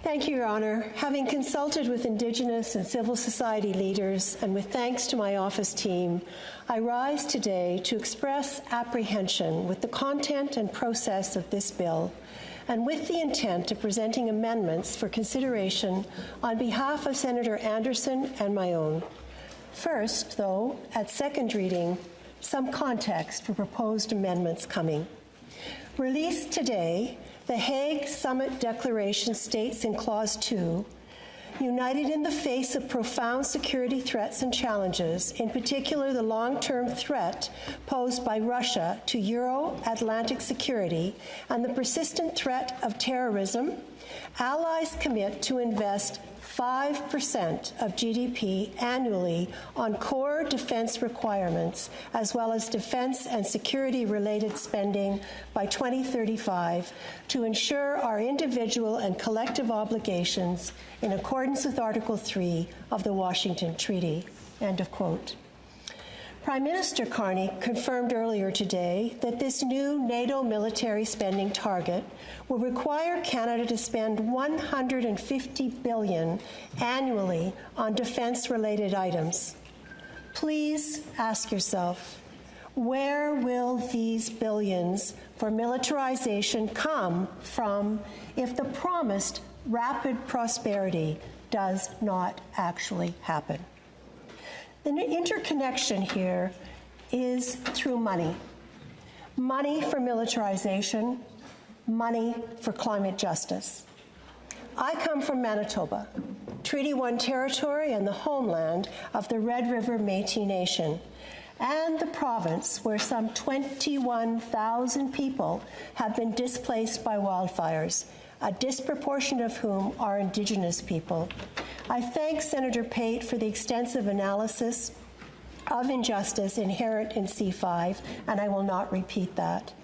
Thank you, Your Honour. Having consulted with Indigenous and civil society leaders, and with thanks to my office team, I rise today to express apprehension with the content and process of this bill, and with the intent of presenting amendments for consideration on behalf of Senator Anderson and my own. First, though, at second reading, some context for proposed amendments coming. Released today, the Hague Summit Declaration states in Clause 2, united in the face of profound security threats and challenges, in particular the long-term threat posed by Russia to Euro-Atlantic security and the persistent threat of terrorism, allies commit to invest 5% of GDP annually on core defense requirements, as well as defense and security-related spending by 2035 to ensure our individual and collective obligations in accordance with Article 3 of the Washington Treaty." End of quote. Prime Minister Carney confirmed earlier today that this new NATO military spending target will require Canada to spend $150 billion annually on defense-related items. Please ask yourself, where will these billions for militarization come from if the promised rapid prosperity does not actually happen? The interconnection here is through money. Money for militarization, money for climate justice. I come from Manitoba, Treaty 1 territory and the homeland of the Red River Métis Nation, and the province where some 21,000 people have been displaced by wildfires, a disproportionate of whom are Indigenous people. I thank Senator Pate for the extensive analysis of injustice inherent in C-5, and I will not repeat that.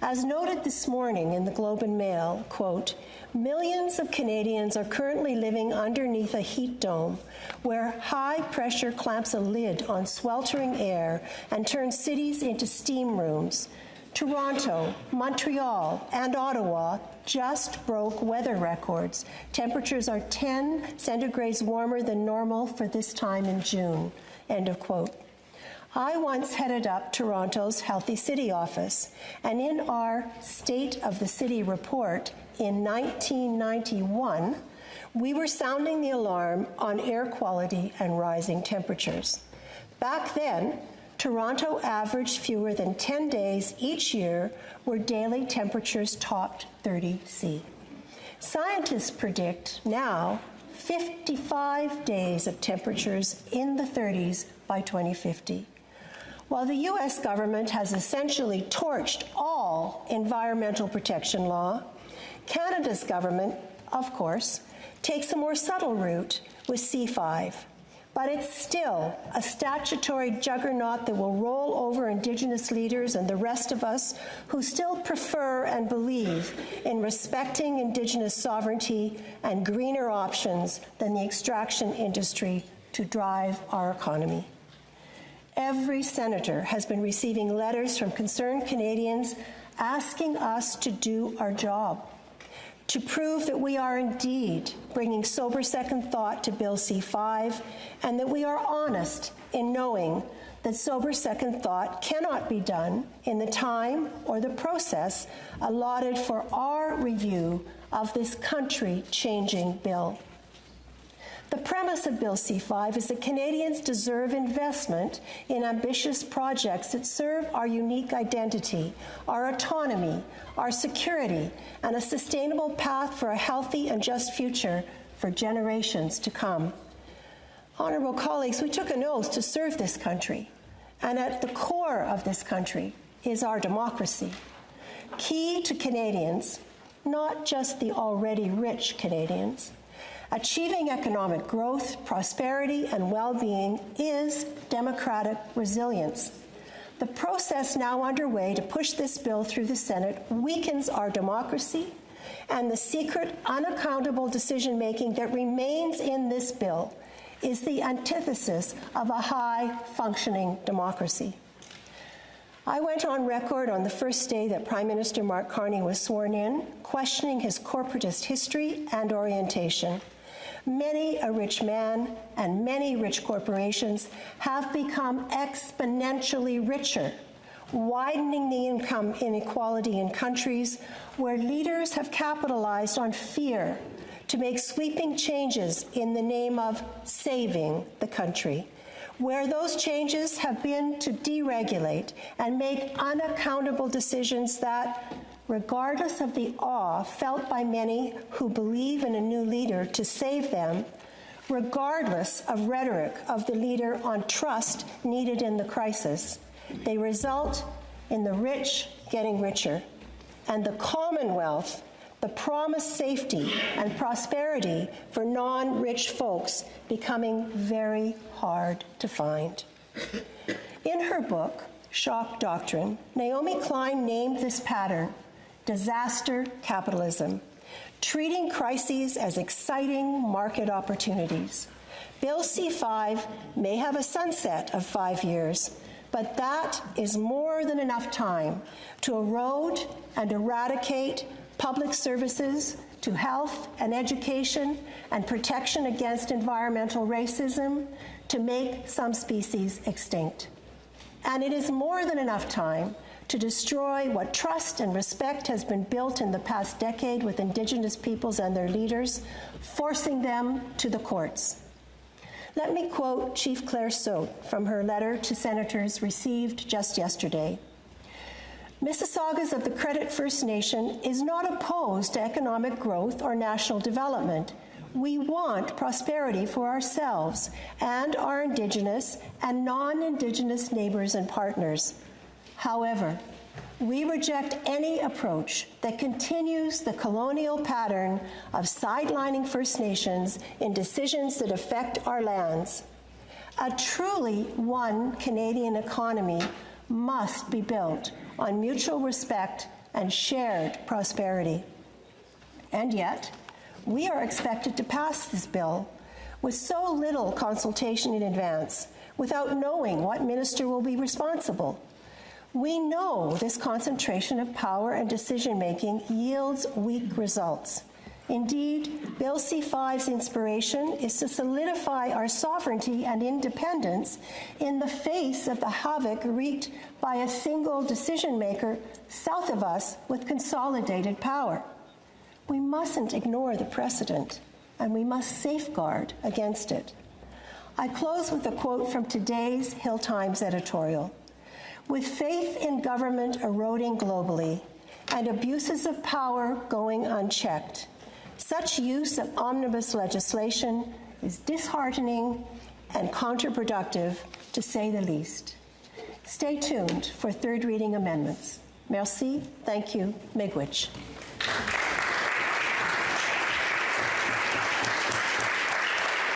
As noted this morning in the Globe and Mail, quote, millions of Canadians are currently living underneath a heat dome where high pressure clamps a lid on sweltering air and turns cities into steam rooms. Toronto, Montreal, and Ottawa just broke weather records. Temperatures are 10 centigrades warmer than normal for this time in June. End of quote. I once headed up Toronto's Healthy City office, and in our State of the City report in 1991, we were sounding the alarm on air quality and rising temperatures. Back then, Toronto averaged fewer than 10 days each year where daily temperatures topped 30 C. Scientists predict now 55 days of temperatures in the 30s by 2050. While the U.S. government has essentially torched all environmental protection law, Canada's government, of course, takes a more subtle route with C-5. But it's still a statutory juggernaut that will roll over Indigenous leaders and the rest of us who still prefer and believe in respecting Indigenous sovereignty and greener options than the extraction industry to drive our economy. Every senator has been receiving letters from concerned Canadians asking us to do our job, to prove that we are indeed bringing sober second thought to Bill C-5, and that we are honest in knowing that sober second thought cannot be done in the time or the process allotted for our review of this country-changing bill. The premise of Bill C-5 is that Canadians deserve investment in ambitious projects that serve our unique identity, our autonomy, our security, and a sustainable path for a healthy and just future for generations to come. Honourable colleagues, we took an oath to serve this country, and at the core of this country is our democracy. Key to Canadians, not just the already rich Canadians, achieving economic growth, prosperity, and well-being is democratic resilience. The process now underway to push this bill through the Senate weakens our democracy, and the secret, unaccountable decision-making that remains in this bill is the antithesis of a high-functioning democracy. I went on record on the first day that Prime Minister Mark Carney was sworn in, questioning his corporatist history and orientation. Many a rich man and many rich corporations have become exponentially richer, widening the income inequality in countries where leaders have capitalized on fear to make sweeping changes in the name of saving the country, where those changes have been to deregulate and make unaccountable decisions that, regardless of the awe felt by many who believe in a new leader to save them, regardless of rhetoric of the leader on trust needed in the crisis, they result in the rich getting richer and the Commonwealth, the promised safety and prosperity for non-rich folks, becoming very hard to find. In her book, Shock Doctrine, Naomi Klein named this pattern disaster capitalism, treating crises as exciting market opportunities. Bill C-5 may have a sunset of 5 years, but that is more than enough time to erode and eradicate public services to health and education and protection against environmental racism, to make some species extinct. And it is more than enough time to destroy what trust and respect has been built in the past decade with Indigenous peoples and their leaders, forcing them to the courts. Let me quote Chief Claire Sote from her letter to senators received just yesterday. Mississaugas of the Credit First Nation is not opposed to economic growth or national development. We want prosperity for ourselves and our Indigenous and non-Indigenous neighbors and partners. However, we reject any approach that continues the colonial pattern of sidelining First Nations in decisions that affect our lands. A truly one Canadian economy must be built on mutual respect and shared prosperity. And yet, we are expected to pass this bill with so little consultation in advance, without knowing what minister will be responsible. We know this concentration of power and decision-making yields weak results. Indeed, Bill C-5's inspiration is to solidify our sovereignty and independence in the face of the havoc wreaked by a single decision-maker south of us with consolidated power. We mustn't ignore the precedent, and we must safeguard against it. I close with a quote from today's Hill Times editorial. With faith in government eroding globally and abuses of power going unchecked, such use of omnibus legislation is disheartening and counterproductive, to say the least. Stay tuned for third reading amendments. Merci, thank you, miigwech.